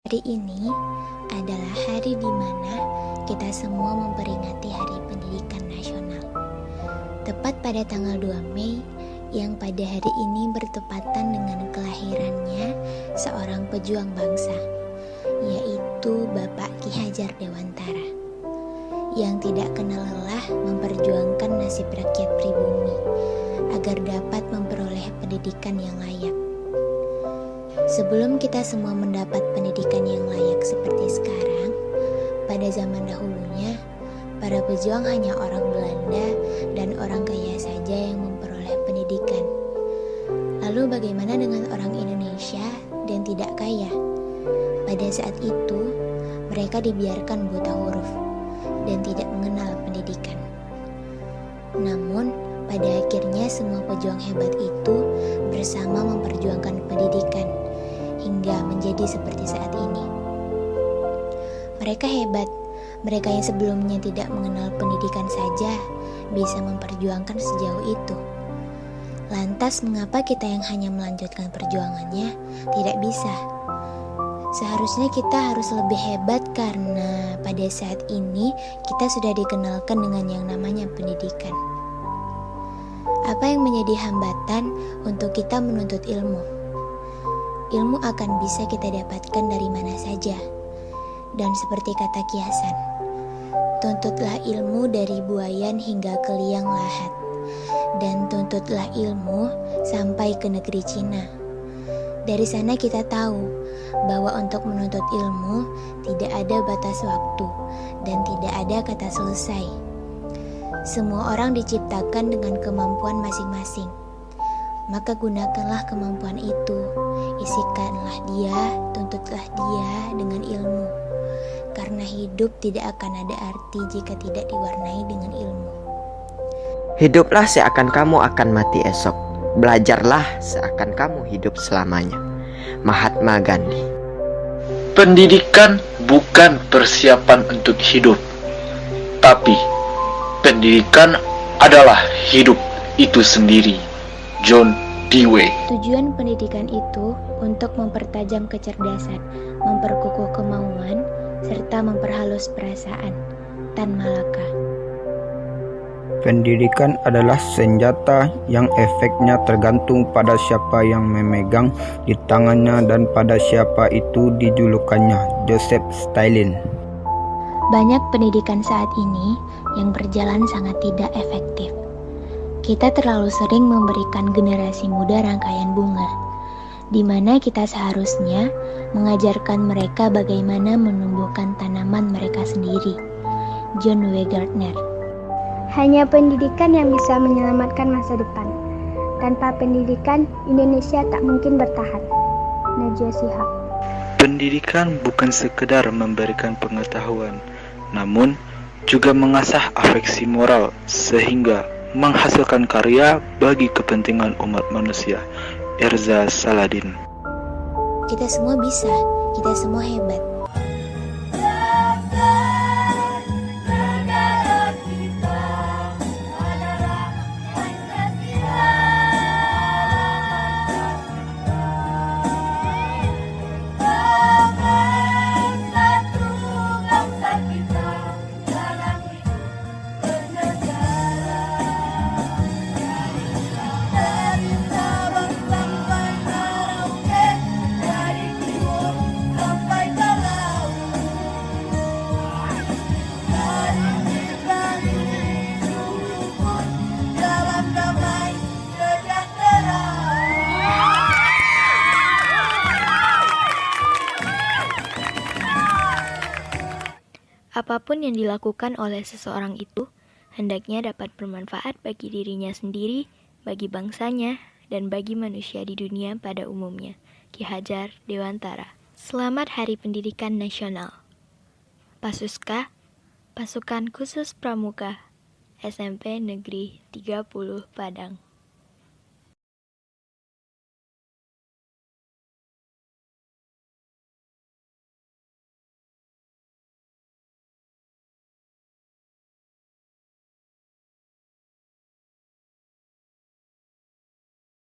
Hari ini adalah hari di mana kita semua memperingati Hari Pendidikan Nasional. Tepat pada tanggal 2 Mei, yang pada hari ini bertepatan dengan kelahirannya seorang pejuang bangsa, yaitu Bapak Ki Hajar Dewantara, yang tidak kenal lelah memperjuangkan nasib rakyat pribumi agar dapat memperoleh pendidikan yang layak. Sebelum kita semua mendapat pendidikan yang layak seperti sekarang, pada zaman dahulunya, para pejuang hanya orang Belanda dan orang kaya saja yang memperoleh pendidikan. Lalu bagaimana dengan orang Indonesia dan tidak kaya? Pada saat itu, mereka dibiarkan buta huruf dan tidak mengenal pendidikan. Namun, pada akhirnya semua pejuang hebat itu bersama memperjuangkan pendidikan hingga menjadi seperti saat ini. Mereka hebat, mereka yang sebelumnya tidak mengenal pendidikan saja bisa memperjuangkan sejauh itu. Lantas mengapa kita yang hanya melanjutkan perjuangannya tidak bisa? Seharusnya kita harus lebih hebat karena pada saat ini kita sudah dikenalkan dengan yang namanya pendidikan. Apa yang menjadi hambatan untuk kita menuntut ilmu? Ilmu akan bisa kita dapatkan dari mana saja. Dan seperti kata Ki Hasan, tuntutlah ilmu dari buayan hingga ke liang lahat, dan tuntutlah ilmu sampai ke negeri Cina. Dari sana kita tahu bahwa untuk menuntut ilmu tidak ada batas waktu dan tidak ada kata selesai. Semua orang diciptakan dengan kemampuan masing-masing. Maka gunakanlah kemampuan itu, isikanlah dia, tuntutlah dia dengan ilmu. Karena hidup tidak akan ada arti jika tidak diwarnai dengan ilmu. Hiduplah seakan kamu akan mati esok. Belajarlah seakan kamu hidup selamanya. Mahatma Gandhi. Pendidikan bukan persiapan untuk hidup, tapi pendidikan adalah hidup itu sendiri. John Dewey. Tujuan pendidikan itu untuk mempertajam kecerdasan, memperkukuh kemauan, serta memperhalus perasaan. Tan Malaka. Pendidikan adalah senjata yang efeknya tergantung pada siapa yang memegang di tangannya dan pada siapa itu dijulukannya. Joseph Stalin. Banyak pendidikan saat ini yang berjalan sangat tidak efektif. Kita terlalu sering memberikan generasi muda rangkaian bunga, di mana kita seharusnya mengajarkan mereka bagaimana menumbuhkan tanaman mereka sendiri. John W. Gardner. Hanya pendidikan yang bisa menyelamatkan masa depan. Tanpa pendidikan, Indonesia tak mungkin bertahan. Najwa Shihab. Pendidikan bukan sekedar memberikan pengetahuan, namun juga mengasah afeksi moral sehingga menghasilkan karya bagi kepentingan umat manusia. Erza Saladin. Kita semua bisa, kita semua hebat. Apapun yang dilakukan oleh seseorang itu, hendaknya dapat bermanfaat bagi dirinya sendiri, bagi bangsanya, dan bagi manusia di dunia pada umumnya. Ki Hajar Dewantara. Selamat Hari Pendidikan Nasional. Pasuska, Pasukan Khusus Pramuka, SMP Negeri 30 Padang.